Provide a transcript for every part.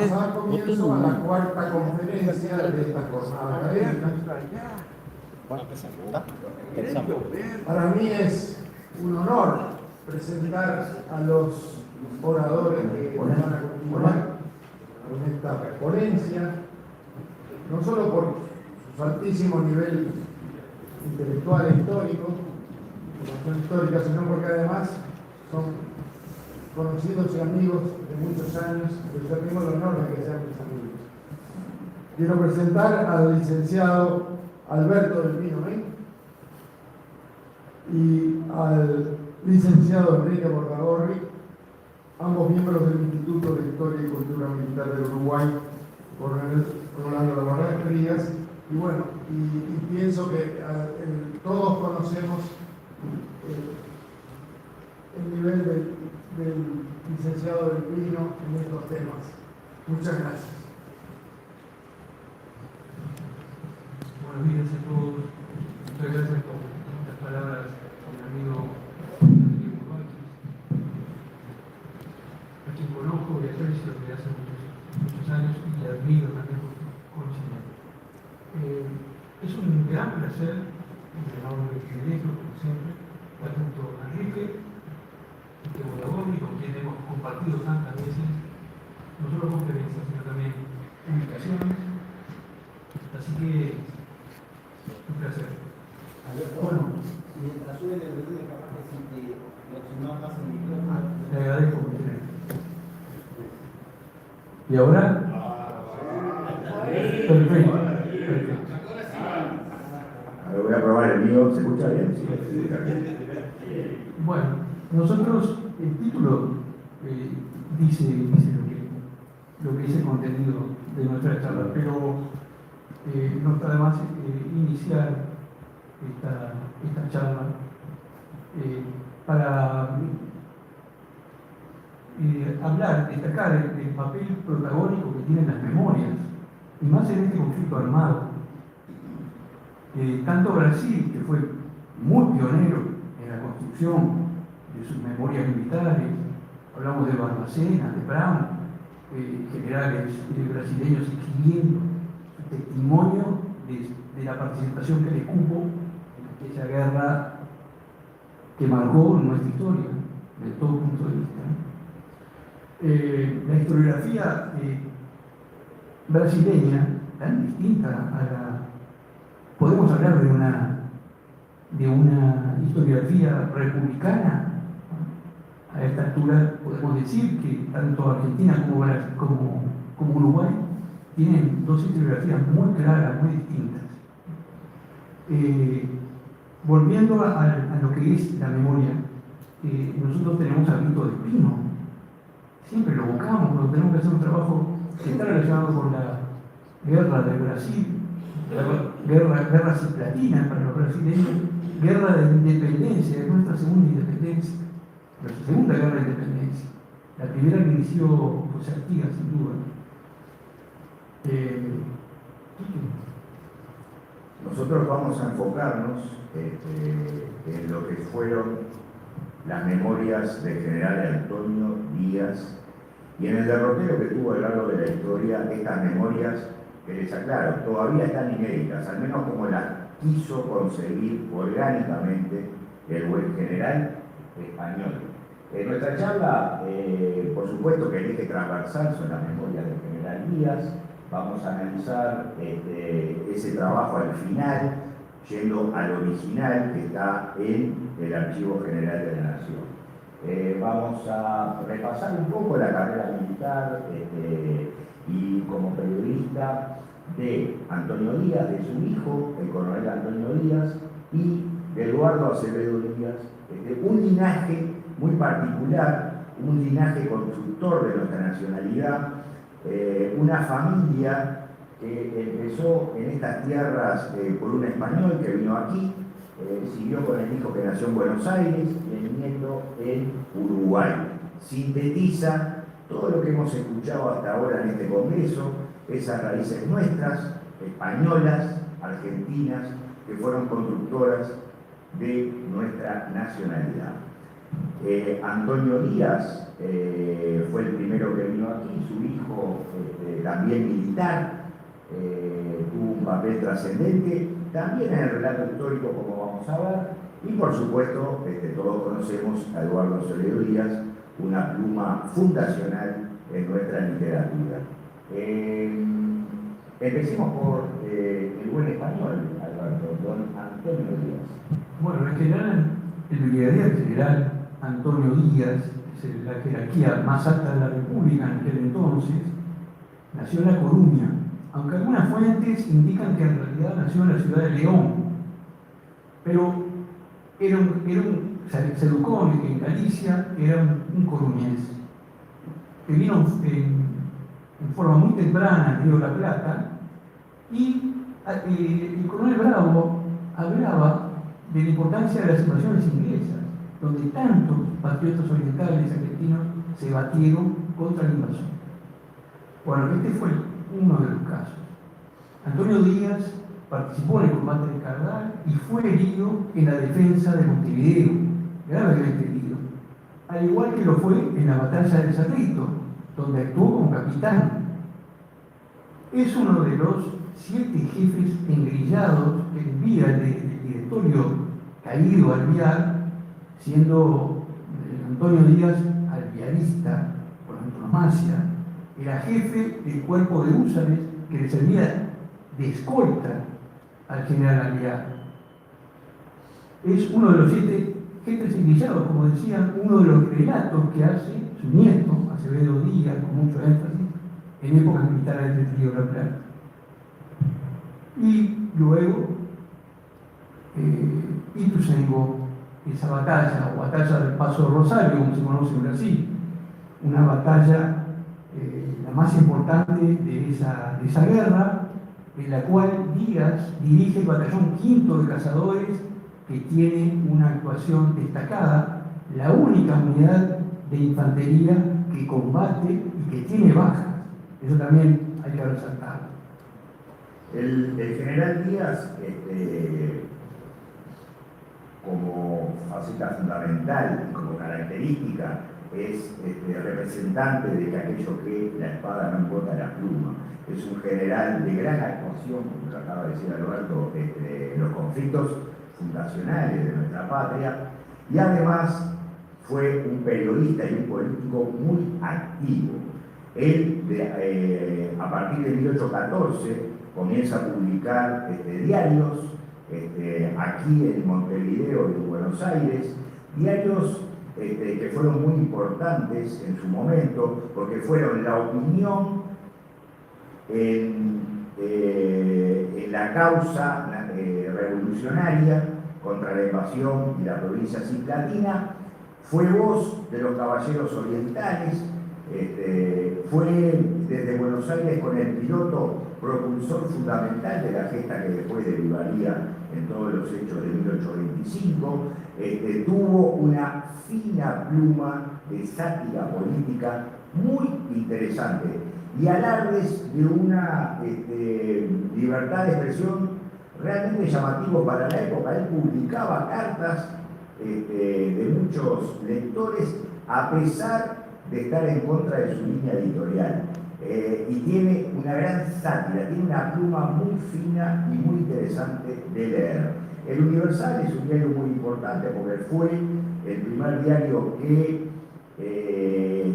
Vamos a dar comienzo a la cuarta conferencia de esta jornada académica. Para mí es un honor presentar a los oradores que van a continuar con esta ponencia, no solo por su altísimo nivel intelectual e histórico, formación histórica, sino porque además son conocidos y amigos de muchos años, que yo tengo el honor de que sean mis amigos. Quiero presentar al licenciado Alberto del Pino y al licenciado Enrique Borragorri, ambos miembros del Instituto de Historia y Cultura Militar del Uruguay, coronel Rolando Labarra Frías. Y bueno, y pienso que todos conocemos el nivel del licenciado del Pino en estos temas. Muchas gracias. Buenos días a todos. Muchas gracias por estas palabras a mi amigo Enrique Borragorri, a quien conozco y aprecio desde hace muchos años y admiro también por su conocimiento. Es un gran placer, un enorme privilegio, como siempre, estar junto a Enrique Borragorri, con quien hemos compartido tantas veces, no solo conferencias, sino también publicaciones. Así que, un placer. Bueno, mientras sube el volumen, capaz que si te lo sumás más el micrófono. Le agradezco mucho. ¿Y ahora? Perfecto. Ahora voy a probar el mío, ¿se escucha bien? Sí, se escucha bien. Bueno, nosotros, el título dice lo que es el contenido de nuestra charla, pero no está de más iniciar esta charla para hablar, destacar el papel protagónico que tienen las memorias, y más en este conflicto armado. Tanto Brasil, que fue muy pionero en la construcción de sus memorias militares, hablamos de Barbacena, de Brown, generales brasileños escribiendo su testimonio de la participación que les cupo en aquella guerra que marcó nuestra historia, de todo punto de vista. La historiografía brasileña, tan distinta a la... Podemos hablar de una historiografía republicana. A esta altura podemos decir que tanto Argentina como Uruguay tienen dos historiografías muy claras, muy distintas. Volviendo a lo que es la memoria, nosotros tenemos a Vito del Pino. Siempre lo buscamos cuando tenemos que hacer un trabajo que está relacionado con la guerra de Brasil, guerra ciplatina para los brasileños, guerra de independencia, es nuestra segunda independencia, nuestra segunda guerra de independencia. La primera que inició José Artigas, sin duda. Nosotros vamos a enfocarnos en lo que fueron las memorias del general Antonio Díaz y en el derrotero que tuvo a lo largo de la historia. Estas memorias, que les aclaro, todavía están inéditas, al menos como las quiso concebir orgánicamente el buen general español. En nuestra charla, por supuesto que el eje transversal son las memorias del general Díaz. Vamos a analizar ese trabajo al final, yendo al original que está en el Archivo General de la Nación. Vamos a repasar un poco la carrera militar y como periodista de Antonio Díaz, de su hijo, el coronel Antonio Díaz, y de Eduardo Acevedo Díaz, un linaje muy particular, un linaje constructor de nuestra nacionalidad, una familia que empezó en estas tierras por un español que vino aquí, siguió con el hijo que nació en Buenos Aires y el nieto en Uruguay. Sintetiza todo lo que hemos escuchado hasta ahora en este congreso, esas raíces nuestras, españolas, argentinas, que fueron constructoras de nuestra nacionalidad. Antonio Díaz fue el primero que vino aquí, su hijo también militar, tuvo un papel trascendente, también en el relato histórico, como vamos a ver, y por supuesto, todos conocemos a Eduardo Soler Díaz, una pluma fundacional en nuestra literatura. Empecemos por el buen español, Alberto, don Antonio Díaz. Bueno, en general, el brigadier general Antonio Díaz, es la jerarquía más alta de la República en aquel entonces, nació en La Coruña, aunque algunas fuentes indican que en realidad nació en la ciudad de León, pero se educó en Galicia, era un coruñés, que vino en forma muy temprana al Río de la Plata, y el coronel Bravo hablaba de la importancia de las invasiones inglesas, donde tantos patriotas orientales argentinos se batieron contra la invasión. Bueno, este fue uno de los casos. Antonio Díaz participó en el combate de Cardal y fue herido en la defensa de Montevideo, gravemente herido, al igual que lo fue en la batalla del Cerrito, donde actuó como capitán. Es uno de los 7 jefes engrillados que envía el directorio caído al Alvear, siendo Antonio Díaz alvearista por antonomasia, era jefe del cuerpo de húsares que le servía de escolta al general Alvear. Es uno de los 7 jefes engrillados, como decía, uno de los relatos que hace su nieto, Acevedo Díaz, con mucho énfasis, en épocas militares del Río de la Plata. Y luego, Ituzaingó, esa batalla, o batalla del Paso Rosario, como se conoce en Brasil, una batalla la más importante de esa guerra, en la cual Díaz dirige el batallón 5º de cazadores, que tiene una actuación destacada, la única unidad de infantería que combate y que tiene bajas. Eso también hay que resaltar. El general Díaz, como faceta fundamental y como característica, es representante de que aquello que la espada no importa la pluma. Es un general de gran actuación, como lo acaba de decir Alberto, en los conflictos fundacionales de nuestra patria, y además fue un periodista y un político muy activo. Él, a partir de 1814, comienza a publicar diarios aquí en Montevideo y en Buenos Aires, diarios que fueron muy importantes en su momento, porque fueron la opinión en la causa revolucionaria contra la invasión y la provincia cisplatina, fue voz de los caballeros orientales, fue desde Buenos Aires con el piloto propulsor fundamental de la gesta que después derivaría en todos los hechos de 1825, tuvo una fina pluma de sátira política muy interesante y alardes de una libertad de expresión realmente llamativo para la época. Él publicaba cartas de muchos lectores a pesar de estar en contra de su línea editorial. Y tiene una gran sátira, tiene una pluma muy fina y muy interesante de leer. El Universal es un diario muy importante porque fue el primer diario que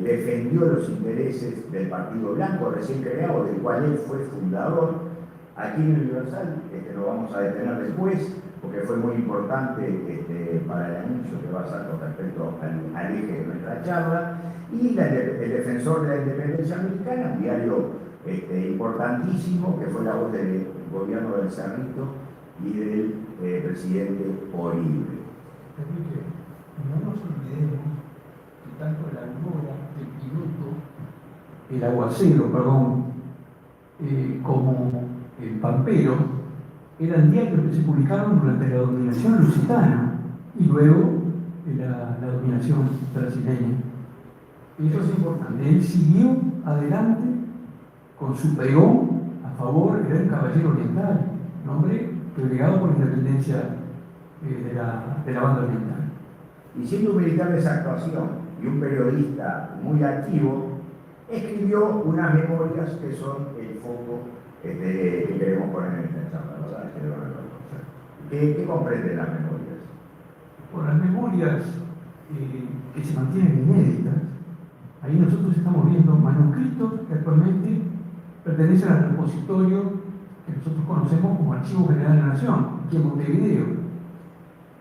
defendió los intereses del Partido Blanco recién creado, del cual él fue fundador. Aquí en el Universal lo vamos a detener después, porque fue muy importante para el anuncio que va a hacer con respecto al eje de nuestra charla. Y el Defensor de la Independencia Americana, un diario importantísimo, que fue la voz del gobierno del Cerrito y del presidente Oribe. Enrique, no nos olvidemos que tanto la Aurora, el Aguacero, como el Pampero, eran diarios que se publicaron durante la dominación lusitana y luego la dominación brasileña. Y eso es importante. Él siguió adelante con su pregón a favor, era un caballero oriental, un hombre plegado por la independencia de la banda oriental. Y siendo un militar de esa actuación y y un periodista muy activo, escribió unas memorias que son el foco que queremos poner en esta charla, ¿verdad? ¿Qué comprenden las memorias? Por las memorias que se mantienen inéditas, ahí nosotros estamos viendo manuscritos que actualmente pertenecen al repositorio que nosotros conocemos como Archivo General de la Nación, aquí en Montevideo.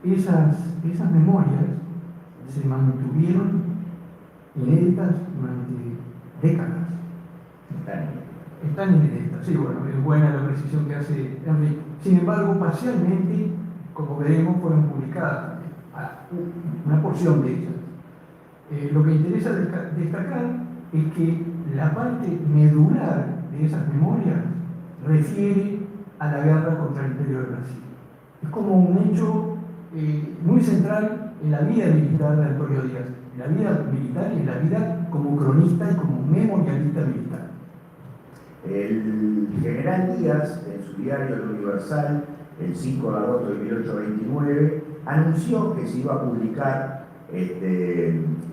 Esas memorias se mantuvieron inéditas durante décadas. Están inéditas, sí, bueno, es buena la precisión que hace Enrique. Sin embargo, parcialmente, como veremos, fueron publicadas una porción de ellas. Lo que interesa destacar es que la parte medular de esas memorias refiere a la guerra contra el Imperio de Brasil. Es como un hecho muy central en la vida militar de Antonio Díaz, en la vida militar y en la vida como cronista y como memorialista militar. El general Díaz, en su diario El Universal, el 5 de agosto de 1829, anunció que se iba a publicar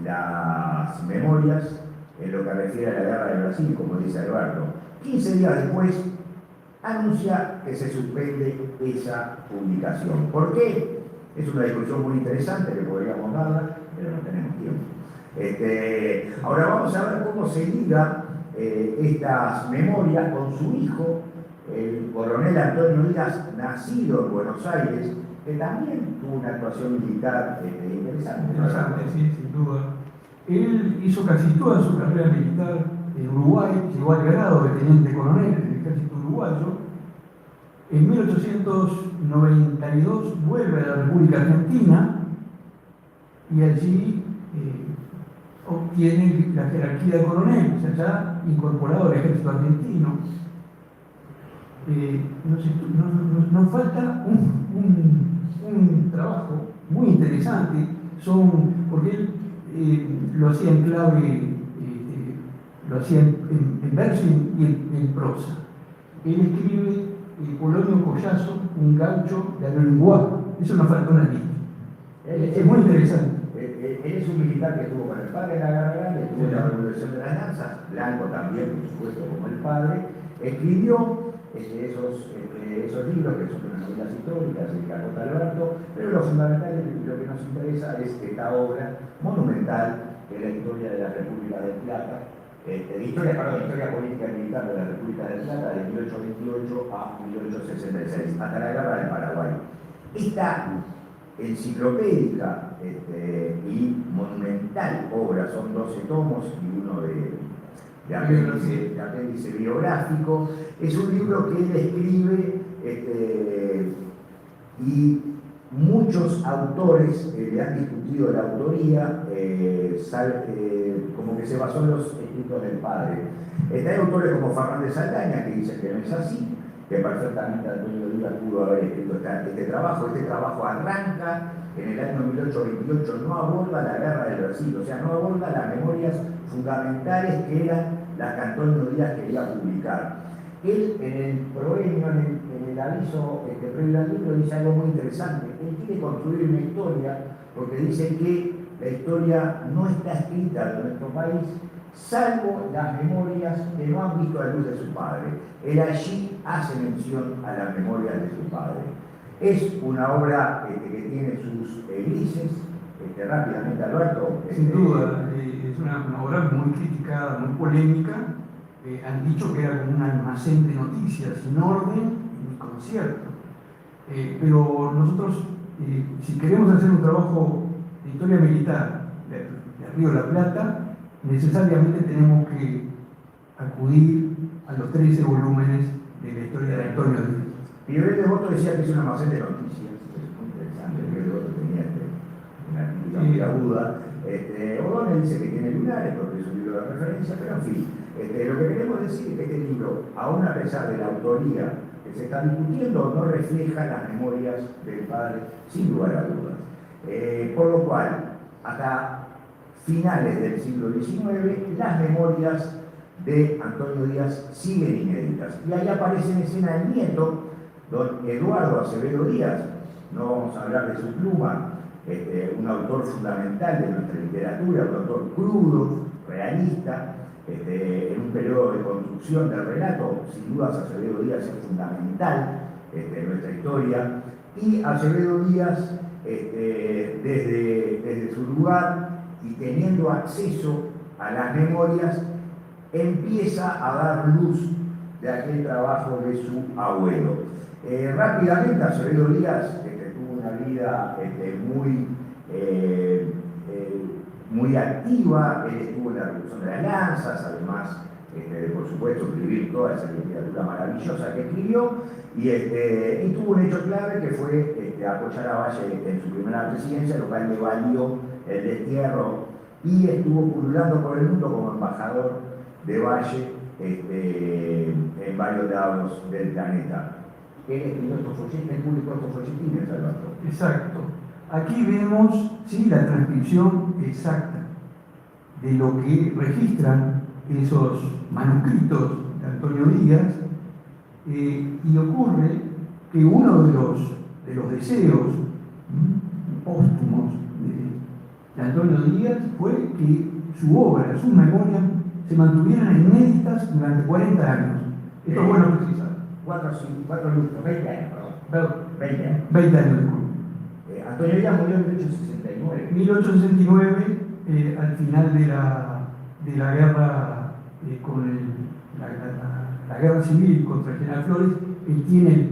las memorias en lo que refiere a la guerra de Brasil, como dice Alberto. 15 días después, anuncia que se suspende esa publicación. ¿Por qué? Es una discusión muy interesante que podríamos darla, pero no tenemos tiempo. Ahora vamos a ver cómo se liga estas memorias con su hijo, el coronel Antonio Díaz, nacido en Buenos Aires, que también tuvo una actuación militar interesante. Interesante, sí, sin duda. Él hizo casi toda su carrera militar en Uruguay, llegó al grado de teniente coronel en el ejército uruguayo. En 1892 vuelve a la República Argentina y allí obtiene la jerarquía de coronel, o sea, ya incorporado al ejército argentino. Nos falta un trabajo muy interesante, porque él lo hacía en clave, lo hacía en verso y en prosa. Él escribe Polonio Collazo, un gaucho de Aruiguá. Eso nos falta una lista. Es muy interesante. Él es un militar que estuvo con el padre en la Guerra Grande, estuvo en la Revolución de las Lanzas, blanco también, por supuesto, como el padre. Escribió esos libros que son unas novelas históricas, el Carlota Alberto, pero lo fundamental, lo que nos interesa es esta obra monumental que es la historia de la República del Plata, historia política y militar de la República del Plata de 1828 a 1866, hasta la Guerra del Paraguay. Esta enciclopédica y monumental obra, son 12 tomos y uno de apéndice biográfico, es un libro que él escribe y muchos autores le han discutido la autoría, como que se basó en los escritos del padre. Hay autores como Fernández Saldaña que dicen que no es así, que perfectamente Antonio Díaz pudo haber escrito este trabajo. Este trabajo arranca en el año 1828, no aborda la guerra del Brasil, o sea, no aborda las memorias fundamentales que eran las que Antonio Díaz quería publicar. Él, en el proemio, en el aviso previo al libro, dice algo muy interesante. Él quiere construir una historia porque dice que la historia no está escrita de nuestro país, salvo las memorias que no han visto la luz de su padre. Él allí hace mención a las memorias de su padre. Es una obra que tiene sus grises, rápidamente, Alberto. Sin duda, es una obra muy criticada, muy polémica. Han dicho que era como un almacén de noticias, sin orden ni concierto. Pero nosotros, si queremos hacer un trabajo de historia militar de Río de la Plata, necesariamente tenemos que acudir a los 13 volúmenes de la historia de Antonio Díaz. Miguel Devoto decía que es un almacén de noticias, es muy interesante. Miguel Devoto tenía una crítica muy aguda. O'Donnell dice que tiene lunares porque es un libro de referencia, pero en fin, lo que queremos decir es que este libro, aún a pesar de la autoría que se está discutiendo, no refleja las memorias del padre, sin lugar a dudas. Por lo cual, hasta finales del siglo XIX, las memorias de Antonio Díaz siguen inéditas. Y ahí aparece en escena el nieto, don Eduardo Acevedo Díaz. No vamos a hablar de su pluma, un autor fundamental de nuestra literatura, un autor crudo, realista, en un periodo de construcción del relato. Sin duda Acevedo Díaz es fundamental en nuestra historia, y Acevedo Díaz, desde su lugar y teniendo acceso a las memorias, empieza a dar luz de aquel trabajo de su abuelo. Rápidamente, Acevedo Díaz tuvo una vida muy activa. Él estuvo en la Revolución de las Lanzas, además de, por supuesto, escribir toda esa literatura maravillosa que escribió, y tuvo un hecho clave que fue apoyar a Valle en su primera presidencia, lo cual le valió el destierro, y estuvo pululando por el mundo como embajador de Valle en varios lados del planeta. Él escribió estos folletines, publicó estos folletines, Alberto. Exacto. Aquí vemos, sí, la transcripción exacta de lo que registran esos manuscritos de Antonio Díaz, y ocurre que uno de los deseos póstumos de Antonio Díaz fue que su obra, sus memorias, se mantuvieran inéditas durante 40 años. Esto es bueno precisar. 20 años, perdón. 20 años. 20 años de culto. Antonio Díaz murió en 1869. 1869, al final de la guerra la guerra civil contra el general Flores, él tiene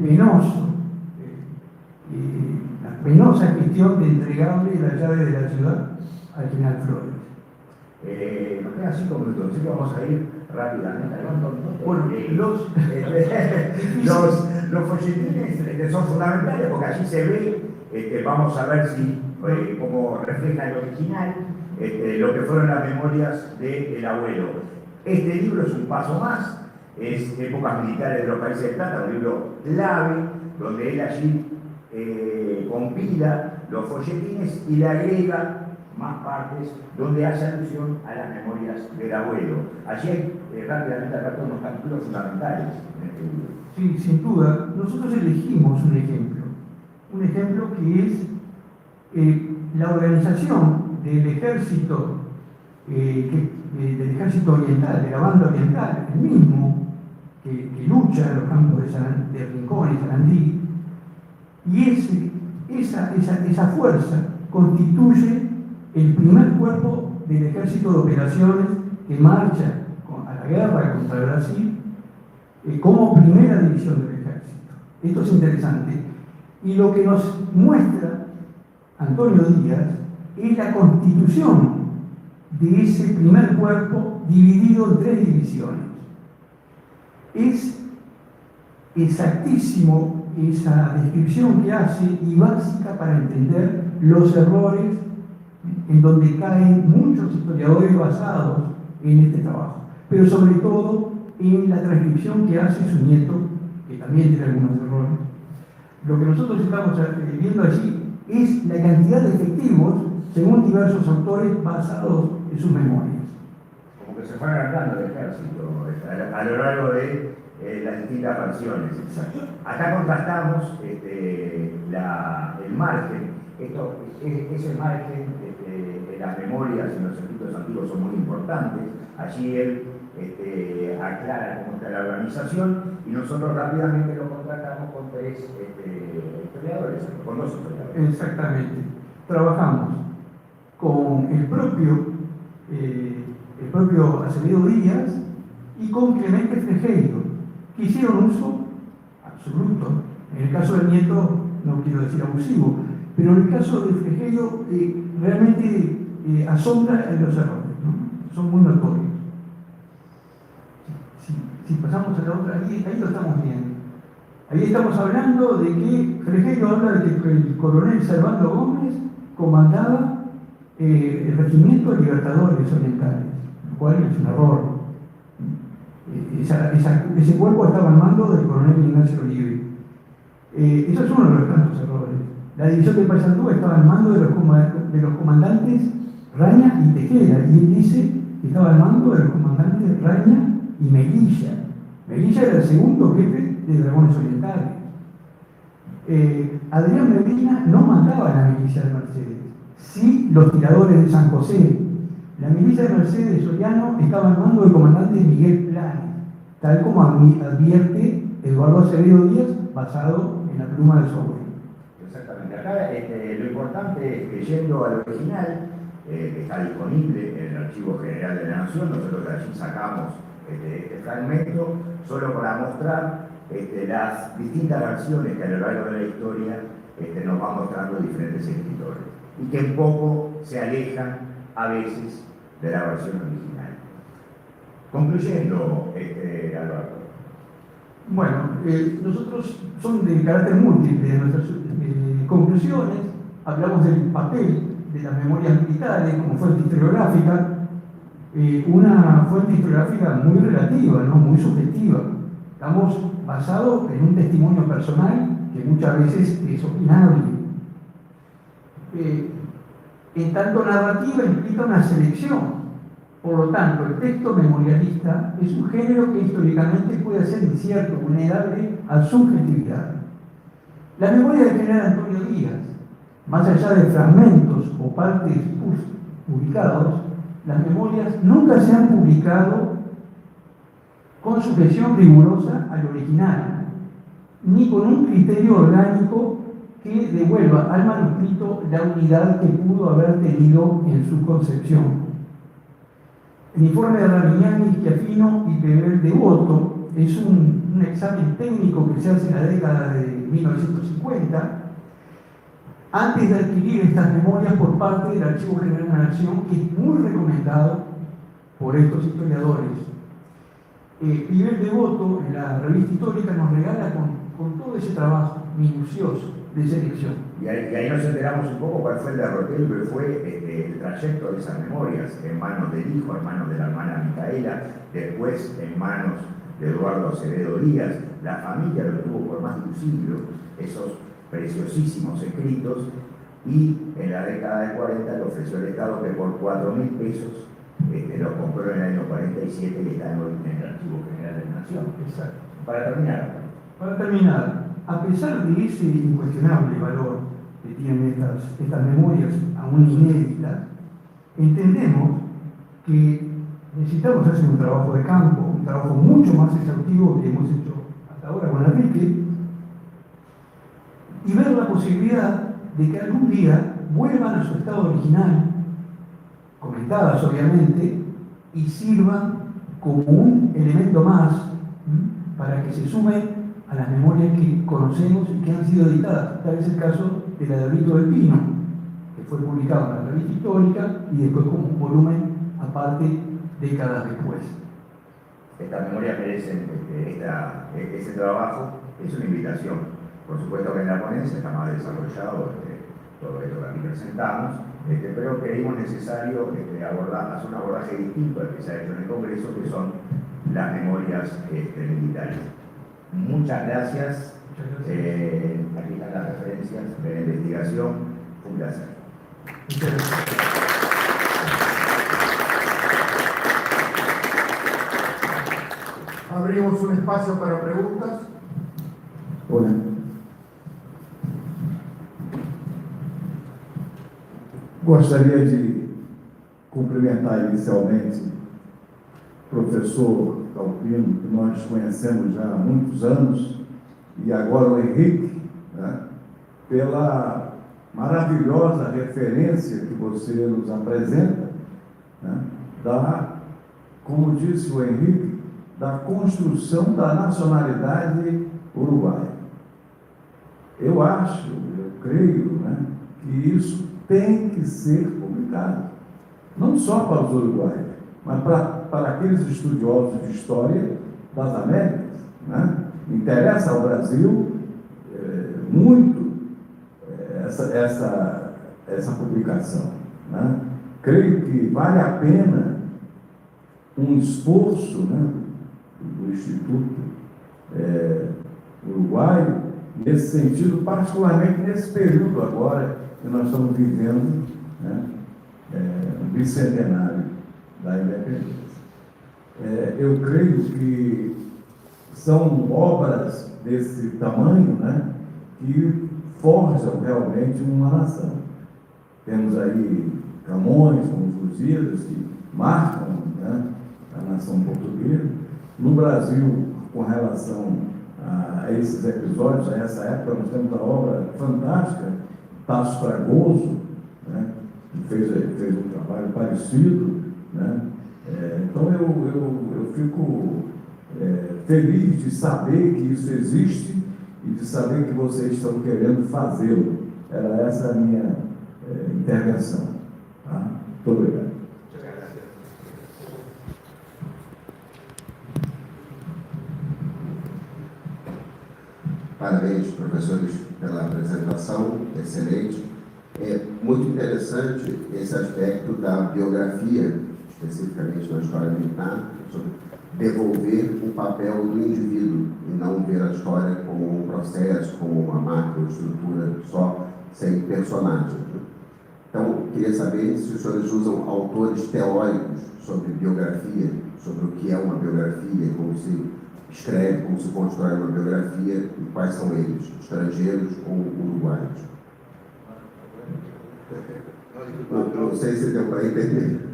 la penosa gestión de entregarle la llave de la ciudad al general Flores. Nos quedan 5 minutos, así que vamos a ir rápidamente. Bueno, los folletines son fundamentales porque allí se ve, vamos a ver si cómo refleja el original, lo que fueron las memorias del abuelo. Este libro es un paso más, es Épocas Militares de los Países de Plata, un libro clave, donde él allí compila los folletines y le agrega más partes donde hace alusión a las memorias del abuelo. Allí hay rápidamente acá unos capítulos fundamentales en este libro. Sí, sin duda. Nosotros elegimos un ejemplo que es la organización del ejército, del ejército oriental, de la banda oriental, el mismo que lucha en los campos de Rincón y Sarandí, y esa fuerza constituye el primer cuerpo del ejército de operaciones que marcha a la guerra contra Brasil como primera división del ejército. Esto es interesante. Y lo que nos muestra Antonio Díaz es la constitución de ese primer cuerpo dividido en 3 divisiones. Es exactísimo esa descripción que hace y básica para entender los errores en donde caen muchos historiadores basados en este trabajo, pero sobre todo en la transcripción que hace su nieto, que también tiene algunos errores. Lo que nosotros estamos viendo allí es la cantidad de efectivos según diversos autores basados en sus memorias. Como que se fue agrandando el ejército a lo largo de las distintas versiones. Exacto. Acá contrastamos el margen. Ese margen en las memorias y en los escritos antiguos son muy importantes. Allí él aclara cómo está la organización y nosotros rápidamente lo contrastamos con 3 historiadores, con 2 historiadores. Exactamente. Trabajamos con el propio Acevedo Díaz y con Clemente Frejeiro, que hicieron uso absoluto. En el caso del nieto, no quiero decir abusivo, pero en el caso de Frejeiro realmente asombra los errores, ¿no? Son muy notorios. Si pasamos a la otra, ahí lo estamos viendo. Ahí estamos hablando de que Frejeiro habla de que el coronel Servando Gómez comandaba el Regimiento de Libertadores Orientales, lo cual es un error. Ese cuerpo estaba al mando del coronel Ignacio Olive. Eso es uno de los tantos errores. La división de Paysandú estaba al mando de los comandantes Raña y Tejera, y él dice que estaba al mando de los comandantes Raña y Melilla. Melilla era el segundo jefe de Dragones Orientales. Adrián Medina no mandaba a la milicia de Mercedes. si los tiradores de San José, la milicia de Mercedes Soriano, estaba al mando del comandante Miguel Planes, tal como advierte Eduardo Acevedo Díaz, basado en la pluma de su abuelo. Exactamente. Acá lo importante es que, yendo al original, que está disponible en el Archivo General de la Nación, nosotros de allí sacamos este fragmento solo para mostrar las distintas versiones que a lo largo de la historia nos van mostrando diferentes escritores y que un poco se alejan a veces de la versión original. Concluyendo, Alberto. Bueno, nosotros son de carácter múltiple nuestras conclusiones. Hablamos del papel de las memorias militares como fuente historiográfica, una fuente historiográfica muy relativa, ¿no? Muy subjetiva. Estamos basados en un testimonio personal que muchas veces es opinable. En tanto, narrativa implica una selección. Por lo tanto, el texto memorialista es un género que históricamente puede ser incierto, vulnerable a subjetividad. La memoria del general Antonio Díaz, más allá de fragmentos o partes publicados, las memorias nunca se han publicado con sujeción rigurosa al original, ni con un criterio orgánico que devuelva al manuscrito la unidad que pudo haber tenido en su concepción. El informe de Ramignani, Schiaffino y Pebel Devoto es un examen técnico que se hace en la década de 1950, antes de adquirir estas memorias por parte del Archivo General de la Nación, que es muy recomendado por estos historiadores. Pebel Devoto, en la revista histórica, nos regala con todo ese trabajo minucioso de selección. Y ahí nos enteramos un poco cuál fue el derrotero que fue el trayecto de esas memorias, en manos del hijo, en manos de la hermana Micaela, después en manos de Eduardo Acevedo Díaz. La familia lo tuvo por más de un siglo, esos preciosísimos escritos, y en la década del 40 le ofreció el Estado que por 4.000 pesos los compró en el año 47 y está en el Archivo General de la Nación. Exacto. Para terminar, A pesar de ese incuestionable valor que tienen estas memorias aún inéditas, entendemos que necesitamos hacer un trabajo de campo, un trabajo mucho más exhaustivo que hemos hecho hasta ahora con Enrique, y ver la posibilidad de que algún día vuelvan a su estado original, comentadas obviamente, y sirvan como un elemento más para que se sumen a las memorias que conocemos y que han sido editadas. Tal es el caso de la de Brito del Pino, que fue publicado en la revista histórica y después como un volumen aparte décadas después. Estas memorias merecen ese trabajo. Es una invitación. Por supuesto que en la ponencia está más desarrollado todo esto que aquí presentamos, pero creímos necesario hacer un abordaje distinto al que se ha hecho en el Congreso, que son las memorias militares. Muchas gracias. Aquí están las referencias de la investigación. Un placer. Muchas gracias. Abrimos un espacio para preguntas. Hola. Gostaria de cumprimentar inicialmente o professor Calpino, que nós conhecemos já há muitos anos, e agora o Henrique, né, pela maravilhosa referência que você nos apresenta, né, como disse o Henrique, da construção da nacionalidade uruguaia. Eu acho, eu creio, né, que isso tem que ser publicado, não só para os uruguaios, mas para aqueles estudiosos de história das Américas, né? Interessa ao Brasil muito essa publicação, né? Creio que vale a pena um esforço, né, do Instituto Uruguaio nesse sentido, particularmente nesse período agora que nós estamos vivendo, né, o bicentenário da independência. Eu creio que são obras desse tamanho, né, que forjam realmente uma nação. Temos aí Camões, como os Lusíadas, que marcam, né, a nação portuguesa. No Brasil, com relação a esses episódios, a essa época, nós temos a obra fantástica, Tasso Fragoso, né, que fez um trabalho parecido, né. Então eu fico feliz de saber que isso existe e de saber que vocês estão querendo fazê-lo. Era essa a minha intervenção. Tá? Muito obrigado. Parabéns, professores, pela apresentação, excelente. É muito interessante esse aspecto da biografia, especificamente na história militar, sobre devolver o papel do indivíduo e não ver a história como um processo, como uma macro estrutura só, sem personagens. Então, queria saber se os senhores usam autores teóricos sobre biografia, sobre o que é uma biografia, como se escreve, como se constrói uma biografia e quais são eles, estrangeiros ou uruguaios. Não sei se deu para entender.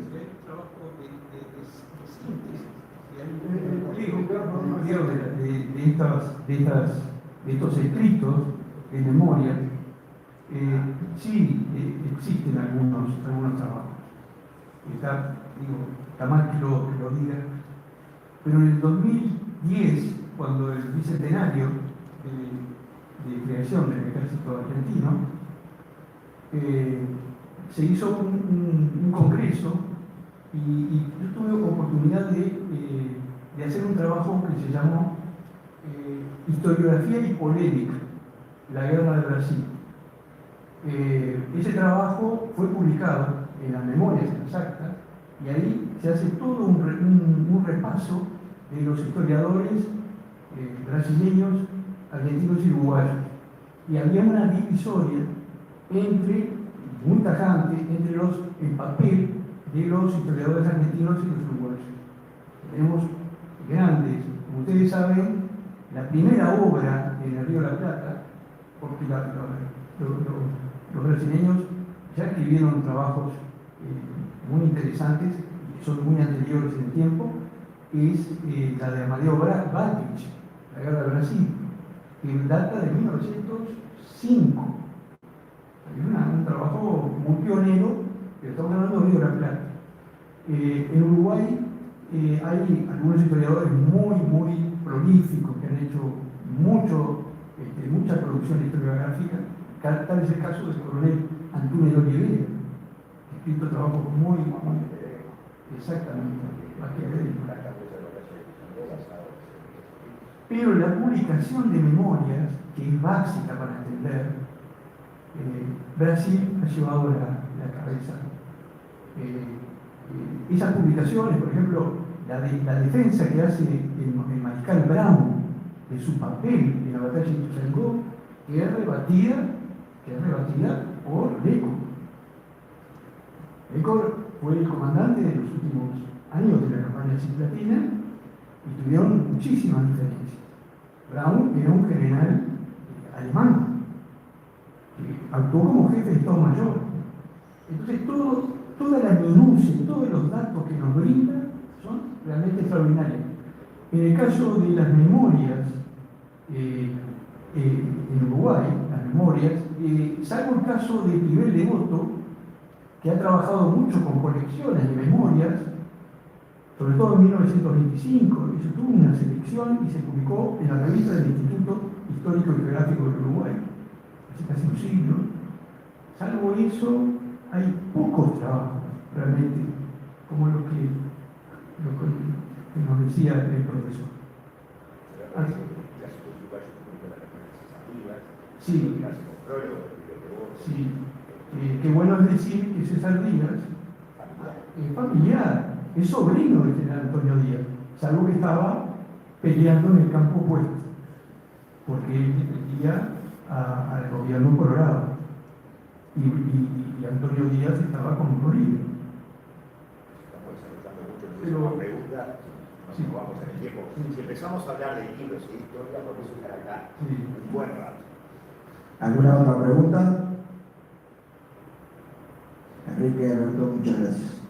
De estos escritos de memoria, sí existen algunos trabajos. Está mal que lo diga, pero en el 2010, cuando el bicentenario de creación del Ejército Argentino, se hizo un congreso y yo tuve oportunidad de hacer un trabajo que se llamó Historiografía y Polémica, la Guerra de Brasil. Ese trabajo fue publicado en las memorias, en las actas, y ahí se hace todo un repaso de los historiadores brasileños, argentinos y uruguayos. Y había una divisoria muy tajante entre el papel de los historiadores argentinos y los uruguayos. Tenemos grandes, como ustedes saben, la primera obra en el Río de la Plata, porque los brasileños ya escribieron trabajos muy interesantes, que son muy anteriores en el tiempo, es la de Amadeo Baldrich, la Guerra de Brasil, que data de 1905. Hay un trabajo muy pionero, pero estamos hablando del Río de la Plata. En Uruguay hay algunos historiadores muy prolíficos que han hecho mucha producción historiográfica. Tal es el caso del coronel Antunes de Oliveira, que ha escrito trabajos muy exactamente maquiavélicos. Pero la publicación de memorias, que es básica para entender, Brasil ha llevado la cabeza. Esas publicaciones, por ejemplo, la defensa que hace el mariscal Brown de su papel en la batalla de Ituzaingó, que es rebatida por Lecor. Lecor fue el comandante de los últimos años de la campaña cisplatina y tuvieron muchísimas diferencias. Brown era un general alemán que actuó como jefe de Estado Mayor. Entonces toda la minucia, todos los datos que nos brinda son realmente extraordinarios. En el caso de las memorias en Uruguay, las memorias, salvo el caso de Nivel Devoto, que ha trabajado mucho con colecciones de memorias, sobre todo en 1925, y se tuvo una selección y se publicó en la revista del Instituto Histórico y Geográfico del Uruguay, hace casi un siglo. Salvo eso, hay pocos trabajos realmente, como lo que nos decía el profesor. Sí, qué bueno es decir que César Díaz es familiar, es sobrino del general Antonio Díaz, salvo que estaba peleando en el campo opuesto, porque él defendía al gobierno colorado y Antonio Díaz estaba con Uribe. Estamos desarrollando mucho en esta pregunta, nos jugamos en el tiempo. Si empezamos a hablar de libros y historia, podemos estar acá un buen rato. ¿Alguna otra pregunta? Enrique Alberto, muchas gracias.